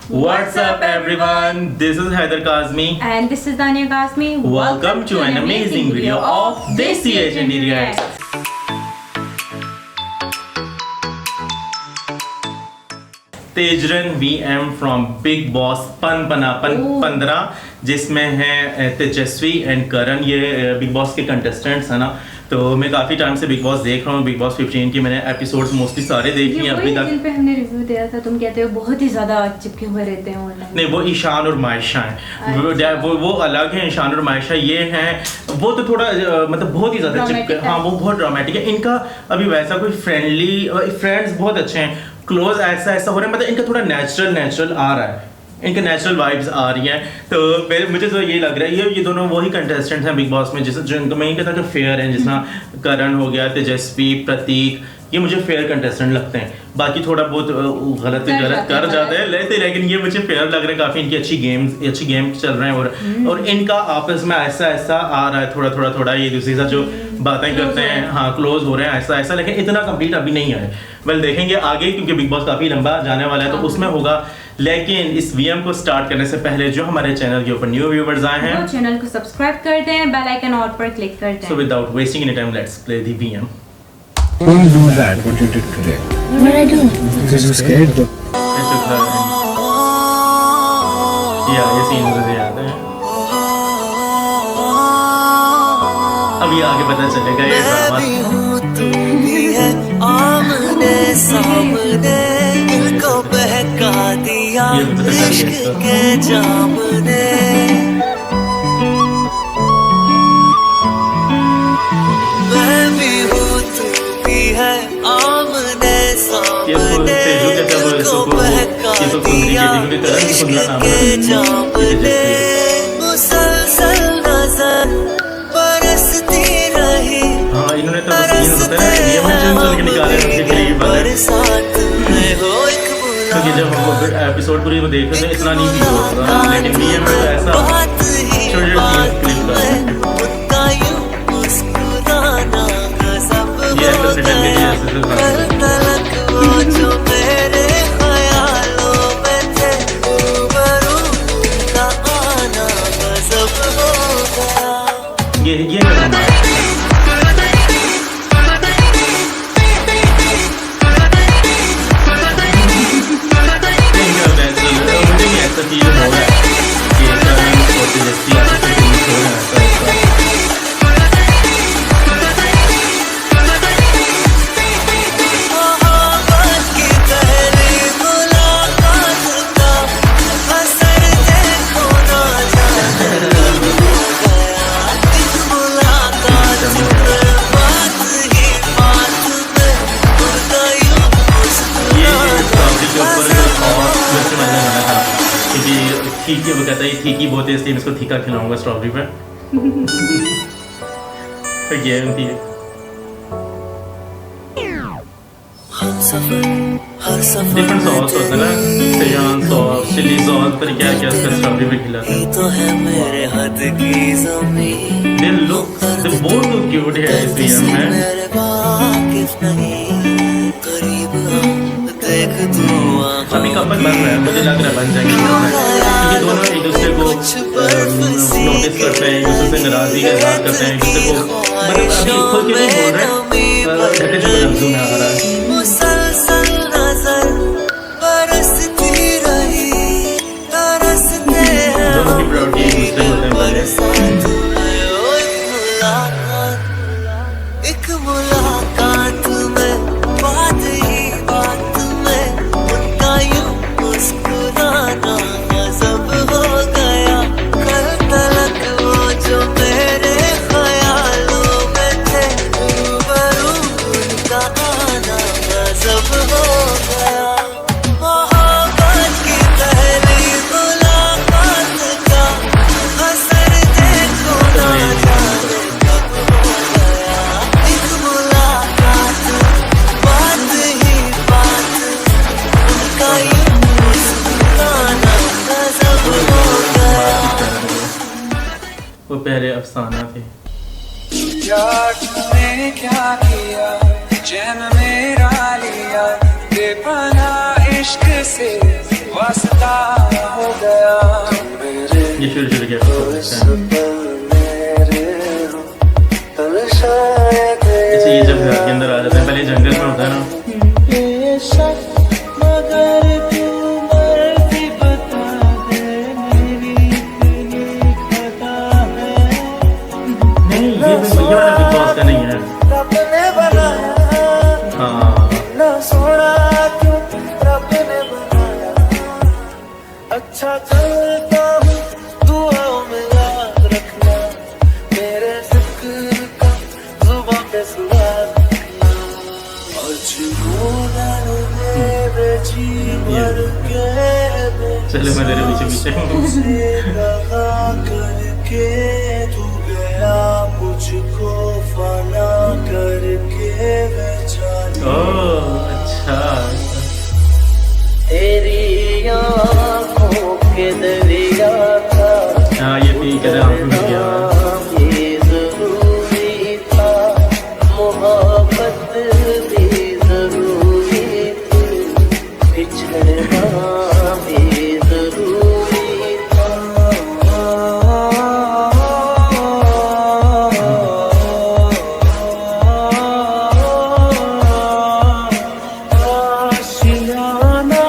What's up everyone? This is Haider Kazmi and this is Dania Kazmi. Welcome to an amazing video of Desi Agent Reacts. तेजरन VM from Big Boss पन 15 जिसमें है तेजस्वी and करण, ये big boss के contestants हैं ना। तो मैं काफ़ी टाइम से बिग बॉस देख रहा हूँ। बिग बॉस 15 की मैंने एपिसोड्स मोस्टली सारे देख लिए अभी तक। पे हमने रिव्यू दिया था, तुम कहते हो बहुत ही ज़्यादा चिपके हुए रहते हैं ऑनलाइन। नहीं, वो ईशान और मायशा हैं, वो अलग हैं। ईशान और मायशा ये हैं, वो तो थोड़ा मतलब बहुत ही ज़्यादा चिपके, हाँ वो बहुत ड्रामेटिक है। इनका अभी वैसा कोई फ्रेंड्स बहुत अच्छे हैं, क्लोज ऐसा हो रहा है, मतलब इनका थोड़ा नेचुरल आ रहा है, इनके नेचुरल वाइब्स आ रही हैं। तो मुझे तो ये लग रहा है ये दोनों वही कंटेस्टेंट्स हैं बिग बॉस में जो इनको मैं ये कहता हूँ फेयर हैं। जिस तरह करण हो गया, तेजस्वी, प्रतीक, ये मुझे फेयर कंटेस्टेंट लगते हैं। बाकी थोड़ा बहुत गलत कर जाते हैं लेकिन ये मुझे फेयर लग रहे हैं। काफ़ी इनकी अच्छी गेम चल रहे हैं और इनका आपस में ऐसा आ रहा है थोड़ा ये दूसरे के साथ जो बातें करते हैं, हाँ क्लोज हो रहे हैं ऐसा, लेकिन इतना कंप्लीट अभी नहीं है। वेल देखेंगे आगे, क्योंकि बिग बॉस काफ़ी लंबा जाने वाला है तो उसमें होगा। लेकिन इस वीएम को स्टार्ट करने से पहले जो हमारे चैनल के ऊपर न्यू व्यूअर्स आए हैं, चैनल को सब्सक्राइब करते हैं, बेल आइकन ऑल पर क्लिक करते हैं। So without wasting any time let's play the VM. Don't do that. What you did today? What did I do? Because you scared them. ये scene मुझे याद है। अब ये आगे पता चलेगा ये ड्रामा। आमने सामने दिल को बहका दिया इश्क के जाम ने। मैं भी हूँ तू भी है, आमने सामने दिल को बहका दिया इश्क के जाम ने। मुसलसल नजर बरसती रही, इन्होंने तो सीन होता है ये मैं चल के निकाले उसके करीब वाले। क्योंकि जब हम एपिसोड पूरी देख रहे थे इतना नहीं फील होता, लेकिन ये में ऐसा छोटे क्लिप का ये ऐसा प्रिटेंड नहीं ये करना है। ठीक है, वो कहता है ठीक ही बहुत है इसलिए इसको ठीका खिलाऊंगा स्ट्रॉबेरी पे। गेम थी डिफरेंट सॉस होते हैं ना, सेजान सॉस, चिली सॉस, पर क्या स्ट्रॉबेरी पे खिलाते हैं। तो है मेरे हद की ज़मीन, दे बोथ लुक क्यूट है इस वीएम में। अभी कपल बन रहा है, मुझे लग रहा है बन जाएंगे क्योंकि दोनों एक दूसरे को नोटिस करते हैं, एक दूसरे से नाराजगी का इजहार करते हैं, एक दूसरे को मतलब अभी खुद के नहीं बोल रहे हैं, लफ्जों में आ रहा है। दोनों की प्रायोरिटी एक दूसरे को होते हैं। एक मुलाकात में बात ही बात में उनका यूं मुस्कुराना सब हो गया। कल तलक वो जो मेरे ख्यालों में थे, रूबरू उनका आना सब हो गया। मोहब्बत की पहली मुलाकात का असर देखो ना जाने कब हो गया। एक मुलाकात बात ही बात, उनका यूं मुस्कुराना सब हो गया। वो पहले अफसाना थे। यार तूने क्या किया, चैन मेरा लिया, बेपनाह इश्क से वास्ता हो गया मेरे ये शुरू किया ऐसे ये जब घर के अंदर आ जाते हैं, पहले जंगल में होता है ना, नहीं ये वाला बिग बॉस का नहीं है। हाँ अच्छा चलता हूँ दुआओं में याद रखना मेरे जिक्र का जुबां पे सुहाग रखना मेरे जी भर के चलो मैं तेरे पीछे पीछे दगा करके तू गया मुझको फना करके बेचारा ओह अच्छा तेरी आँखों के दरिया था हाँ ये ठीक है आंखों में गया ये जरूरी था मोहब्बत भी जरूरी थी बिछड़ना भी जरूरी था आशियाना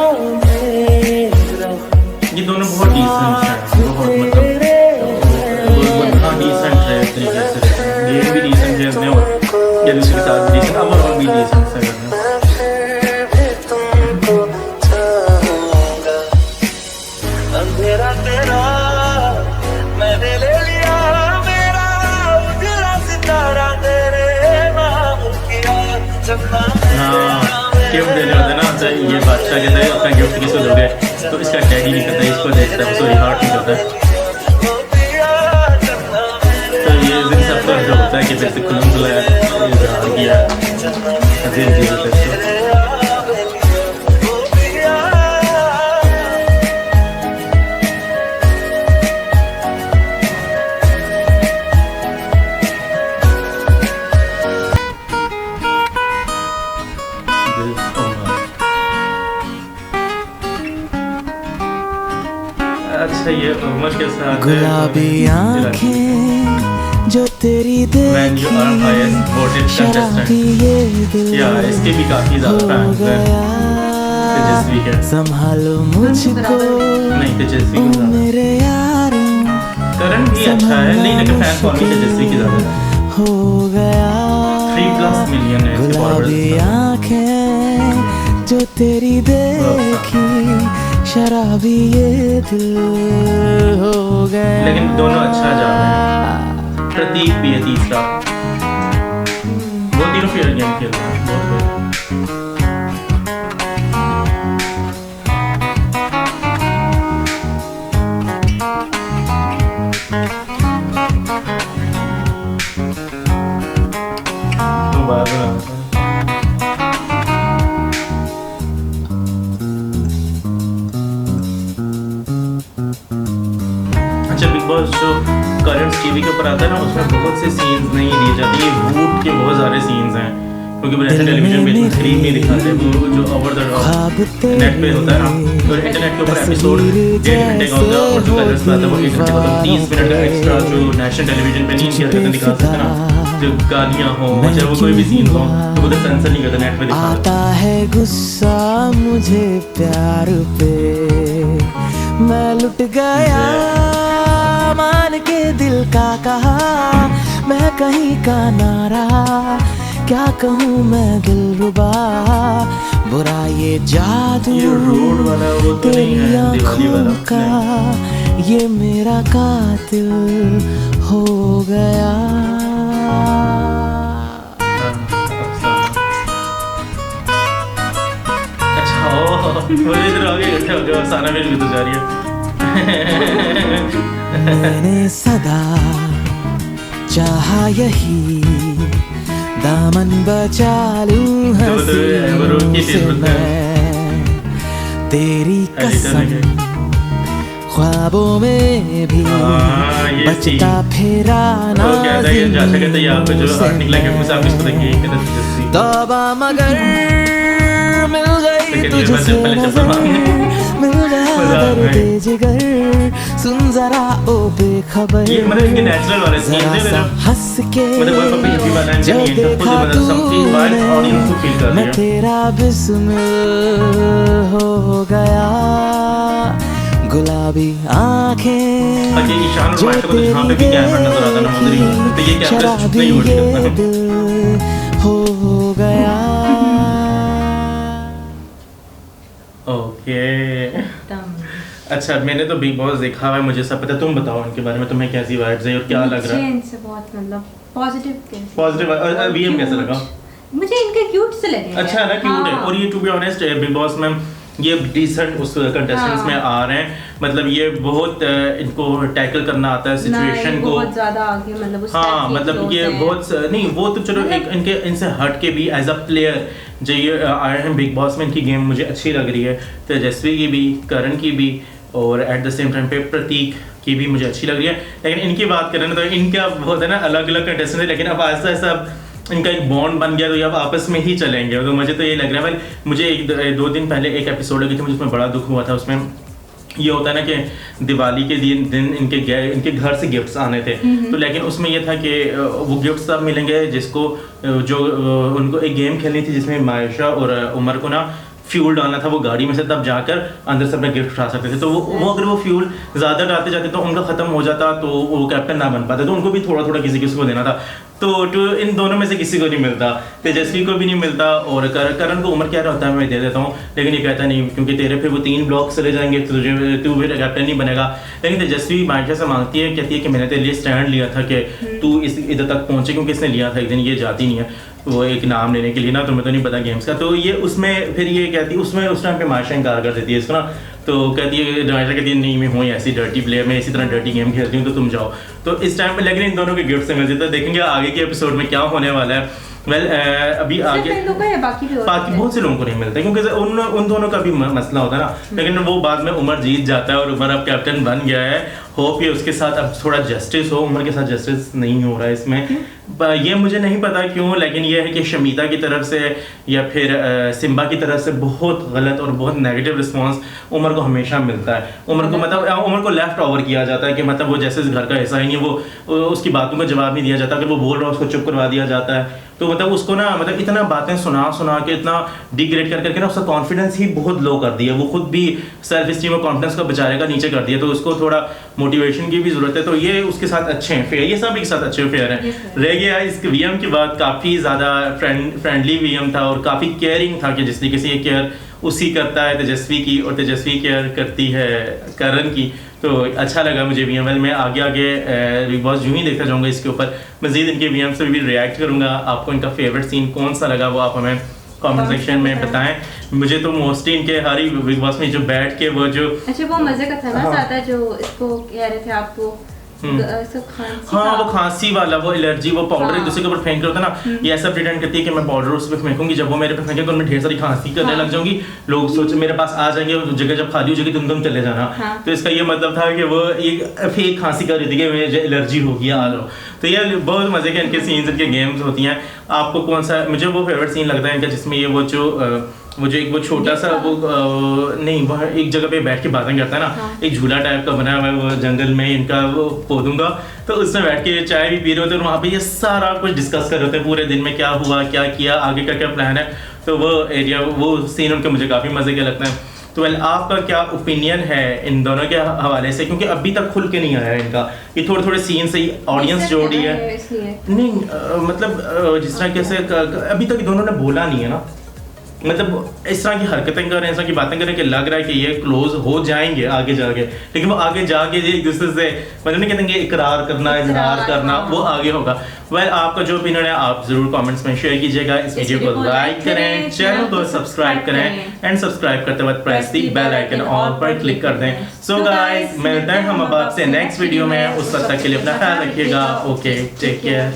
मेरा ये दोनों बहुत डिसेंट हैं, बहुत मतलब हाँ डिसेंट है एक तरीके से, गेम भी डिसेंट है इसमें और ये दूसरे के साथ डिसेंट अब और भी डिसेंट है करना। अंधेरा तेरा मैंने ले लिया मेरा उजला सितारा तेरे नाम किया चंदा हाँ गिफ्ट देने होते हैं ना, तो ये बादशाह कहता है अपना गिफ्ट किसको दोगे, तो इसका डैडी नहीं करता, इसको देखता है, सॉरी हार्ट नहीं करता है। तो ये दिन सब पर जो होता है कि फिर से खुलम खुलाया इजहार किया अजीब चीज़ होता है इसको। अच्छा ये उमर के साथ गुलाबी आँखें जो तेरी When you are highest voted contestant. या इसके भी काफी ज्यादा फैंस हैं, तेजस्वी के संभालो मुझको नहीं तेजस्वी के ज्यादा, मेरे यारों करण भी अच्छा है नहीं लेकिन फैन फॉलोइंग तेजस्वी की ज्यादा है। हो गया 3+ मिलियन है इसके गुलाबी फॉलोअर्स। आँखें जो तेरी देखी शराबी ये दिल हो गया लेकिन दोनों अच्छा जा रहे हैं, प्रतीक भी है तीसरा, वो तीनों फेयर गेम खेल रहे हैं बहुत बढ़िया। तो बात बना अच्छा बिग बॉस जो करंट टीवी के ऊपर आता है ना उसमें बहुत से सीन्स नहीं दिए जाते, ये वूट के बहुत सारे सीन्स हैं क्योंकि नेशनल टेलीविजन पे इतना स्क्रीन नहीं दिखाते, वो जो ओवर द नेट पे होता है ना, तो इंटरनेट के ऊपर एपिसोड 1.5 घंटे का होता है और जो कलर्स पे आता है वो 1 घंटे का, तो 30 मिनट का एक्स्ट्रा जो नेशनल टेलीविजन पे नहीं किया जाता दिखा सकते ना, जो गालियाँ हो चाहे वो कोई भी सीन हो तो वो सेंसर नहीं करता, नेट पे दिखा आता है गुस्सा मुझे प्यार पे मैं लुट गया मान के दिल का कहा मैं कहीं का नारा क्या कहूँ मैं दिलरुबा बुरा ये जादू ये रोड वाला वो तो नहीं है, दिवाली वाला का ये मेरा कातिल हो गया। अच्छा वो इधर आगे अच्छा हो सारा मेरी भी तो जा रही है। मैंने सदा चाहा यही दामन बचा लूं हंसी से मैं तेरी कसम ख्वाबों में भी बचता फिरा तौबा मगर मिल गई लेकिन ये तुझसे पहले चप्पल नजर, मांगने। मिल गया मजाक में। दर्द जिगर, सुन जरा ओ बेखबर, ये मतलब इनके natural वाले scenes जरा हैं, सा मतलब- हंस के मतलब वो पपी की वाला जो नहीं है, तो खुद देखा मतलब something while audience को feel कर मैं रही है। तेरा बिस्मिल हो गया, गुलाबी आंखें अच्छा, ईशान और जो माइशा को तो जहाँ पे भी तेरी कैमरा नजर आता है ना, उधर ही तो ये कैमरा शराबी छुपना ही यूज ये करता है। दिल हो गया। ओके एकदम अच्छा, मैंने तो बिग बॉस देखा हुआ है, मुझे सब पता है। तुम बताओ इनके बारे में, तुम्हें कैसी वाइब्स है और क्या लग रहा मुझे है? इनसे बहुत मतलब पॉजिटिव पॉजिटिव और वीएम कैसा लगा? मुझे इनके क्यूट से लगे अच्छा है ना, क्यूट है। हाँ। और ये to be honest Bigg Boss में ये डिसेंट उस कंटेस्टेंट्स हाँ। में आ रहे हैं, मतलब ये बहुत इनको टैकल करना आता है सिचुएशन को। बहुत ज्यादा आगे मतलब उस हाँ type के मतलब clothes ये हैं। बहुत नहीं, वो तो चलो एक इनके इनसे हट के भी एज अ प्लेयर जो ये आए हैं बिग बॉस में, इनकी गेम मुझे अच्छी लग रही है। तेजस्वी की भी, करण की भी, और एट द सेम टाइम पे प्रतीक की भी मुझे अच्छी लग रही है। लेकिन इनकी बात करें ना तो इनका बहुत है ना अलग अलग कंटेस्टेंट है, लेकिन अब ऐसा ऐसा इनका एक बॉन्ड बन गया तो ये अब आपस में ही चलेंगे। तो मुझे तो ये लग रहा है भाई, मुझे एक दो दिन पहले एक एपिसोड लगी थी मुझे, उसमें बड़ा दुख हुआ था। उसमें ये होता है ना कि दिवाली के दिन इनके घर से गिफ्ट्स आने थे, तो लेकिन उसमें ये था कि वो गिफ्ट्स तब मिलेंगे जिसको जो उनको एक गेम खेलनी थी जिसमें मायशा और उमर को ना फ्यूल डालना था वो गाड़ी में से, तब जाकर अंदर से अपना गिफ्ट उठा सकते थे। तो वो अगर वो फ्यूल ज़्यादा डालते जाते तो उनका ख़त्म हो जाता, तो वो कैप्टन ना बन पाते, तो उनको भी थोड़ा थोड़ा किसी किसी को देना था। तो इन दोनों में से किसी को नहीं मिलता, तेजस्वी को भी नहीं मिलता, और करण को उम्र क्या रहता है मैं दे देता हूँ, लेकिन ये कहता नहीं क्योंकि तेरे फिर वो 3 ब्लॉक चले जाएंगे तो तू फिर कैप्टन नहीं बनेगा। लेकिन तेजस्वी मायशा से मांगती है, कहती है कि मैंने तेरे लिए स्टैंड लिया था कि तू इधर तक पहुँचे, क्योंकि इसने लिया था एक दिन, ये जाती नहीं है वो एक नाम लेने के लिए ना, तुम्हें तो नहीं पता गेम्स का। तो ये उसमें फिर ये कहती है, उसमें उस टाइम पे मायशा इनकार कर देती है इसको ना, तो कहती है मायशा कहती है नहीं मैं हूँ ऐसी डर्टी प्लेयर, मैं इसी तरह डर्टी गेम खेलती हूँ, तो तुम जाओ। तो इस टाइम पे लेकिन इन दोनों के गिफ्ट से मिलते, तो देखेंगे आगे के एपिसोड में क्या होने वाला है। वेल अभी आगे बाकी भी बहुत से लोगों को नहीं मिलता, क्योंकि उन दोनों का भी मसला होता है ना। लेकिन वो बाद में उमर जीत जाता है और उमर अब कैप्टन बन गया है। होप ये उसके साथ अब थोड़ा जस्टिस हो, उमर के साथ जस्टिस नहीं हो रहा है इसमें, ये मुझे नहीं पता क्यों, लेकिन ये है कि शमीता की तरफ से या फिर सिम्बा की तरफ से बहुत गलत और बहुत नेगेटिव रिस्पांस उमर को हमेशा मिलता है। उमर को मतलब उमर को लेफ्ट ओवर किया जाता है कि मतलब वो जैसे इस घर का हिस्सा ही नहीं, वो उसकी बातों का जवाब नहीं दिया जाता, अगर वो बोल रहा है उसको चुप करवा दिया जाता है। तो मतलब उसको ना मतलब इतना बातें सुना के इतना डिग्रेड करके ना उसका कॉन्फिडेंस ही बहुत लो कर दिया, वो खुद भी सेल्फ स्टीम और कॉन्फिडेंस को बेचारे का नीचे कर दिया, तो उसको थोड़ा मोटिवेशन की भी जरूरत है। तो ये उसके साथ अच्छे हैं, फेयर, ये सब एक साथ अच्छे फेयर हैं। रह गया इस वीएम की बात, काफ़ी ज़्यादा फ्रेंडली वीएम था और काफ़ी केयरिंग था कि जिस तरीके से ये केयर उसी करता है तेजस्वी की, और तेजस्वी केयर करती है करण की। तो अच्छा लगा मुझे वीएम। मैं आगे बिग बॉस यूँ ही देखता जाऊँगा, इसके ऊपर मज़ीद इनके वीएम से भी रिएक्ट करूँगा। आपको इनका फेवरेट सीन कौन सा लगा वो आप हमें कमेंट सेक्शन में बताएं। मुझे तो मोस्टली इनके हर ही बिग बॉस में जो बैठ के वो जो अच्छा वो मजे का था ना ज़्यादा, जो इसको कह रहे थे आपको हाँ वो खांसी वाला, वो एलर्जी, वो पाउडर एक दूसरे के ऊपर फेंक रहे होता है ना, ये ऐसा प्रिटेंड करती है कि मैं पाउडर उस पर फेंकूंगी, जब वो मेरे पे फेंकेगा तो मैं ढेर सारी खांसी करने लग जाऊंगी, लोग सोचे मेरे पास आ जाएंगे, जगह जब खाली हो जाएगी तुम चले जाना। तो इसका ये मतलब था कि वो एक फेक खांसी कर रही थी कि मुझे एलर्जी होगी, आ जाओ। तो ये बहुत मजे के इनके सीन्स, इनके गेम्स होती हैं। आपको कौन सा, मुझे वो फेवरेट सीन लगता है इनका जिसमें ये वो जो एक वो छोटा सा वो नहीं वह एक जगह पे बैठ के बातें करता है ना, एक झूला टाइप का बना हुआ है वो जंगल में इनका, वो पौधों का, तो उसमें बैठ के चाय भी पी रहे होते हैं और वहाँ पे ये सारा कुछ डिस्कस कर रहे होते हैं, पूरे दिन में क्या हुआ, क्या किया, आगे का क्या प्लान है। तो वो एरिया, वो सीन उनके मुझे काफ़ी मज़े के लगता है। तो वेल आपका क्या ओपिनियन है इन दोनों के हवाले से, क्योंकि अभी तक खुल के नहीं आया है इनका, ये थोड़े थोड़े सीन से ही ऑडियंस जोड़ी है नहीं मतलब जिस तरह कैसे अभी तक दोनों ने बोला नहीं है ना, मतलब इस तरह की हरकतें कर रहे हैं, इस तरह की बातें कर रहे हैं कि लग रहा है कि ये क्लोज हो जाएंगे आगे जाके, लेकिन वो आगे जाके एक दूसरे से मतलब नहीं कहते इकरार करना, इजहार करना, वो आगे होगा। वेल आपका जो ओपिनियन है आप जरूर कमेंट्स में शेयर कीजिएगा, इस वीडियो को लाइक करें, चैनल को सब्सक्राइब करें एंड सब्सक्राइब करते वक्त press the bell icon all पर क्लिक कर दें। सो गाइस मिलते हैं हम अब आपसे नेक्स्ट वीडियो में, उस वक्त तक के लिए अपना ख्याल रखिएगा। Okay take care.